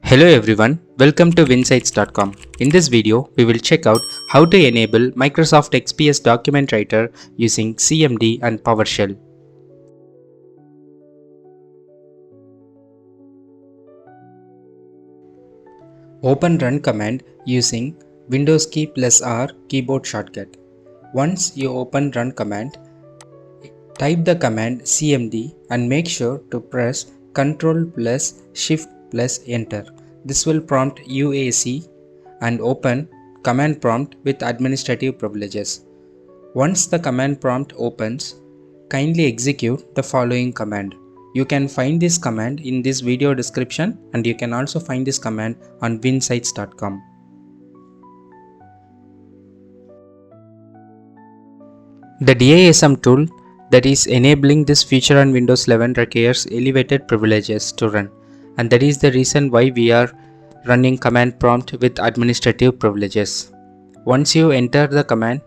Hello everyone, welcome to WinsidesCom. In this video, we will check out how to enable Microsoft XPS Document Writer using CMD and PowerShell. Open Run command using Windows key plus R keyboard shortcut. Once you open Run command, type the command CMD and make sure to press Ctrl plus Shift plus Enter. This will prompt UAC and open command prompt with administrative privileges. Once the command prompt opens, kindly execute the following command. You can find this command in this video description and you can also find this command on winsidescom. The DISM tool that is enabling this feature on Windows 11 requires elevated privileges to run, and that is the reason why we are running command prompt with administrative privileges. Once you enter the command,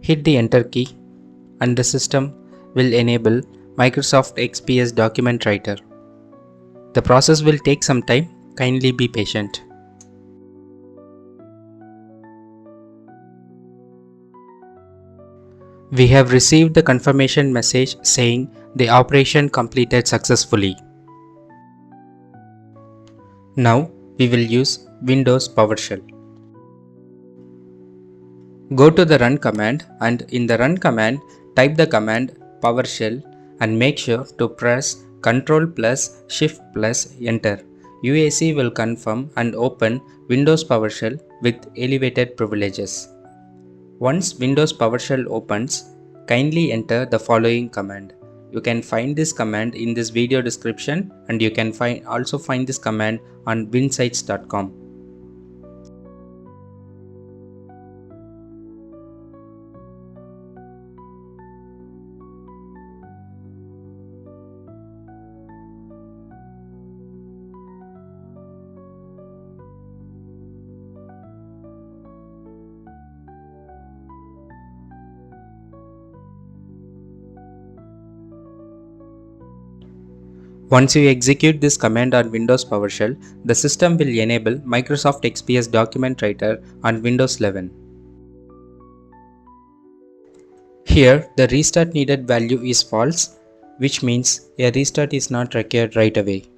hit the enter key and the system will enable Microsoft XPS Document Writer. The process will take some time, kindly be patient. We have received the confirmation message saying the operation completed successfully. Now we will use Windows PowerShell. Go to the run command and in the run command type the command PowerShell and make sure to press Ctrl plus Shift plus Enter. UAC will confirm and open Windows PowerShell with elevated privileges. Once Windows PowerShell opens, kindly enter the following command. You can find this command in this video description and you can also find this command on winsidescom. Once you execute this command on Windows PowerShell, the system will enable Microsoft XPS Document Writer on Windows 11. Here, the restart needed value is false, which means a restart is not required right away.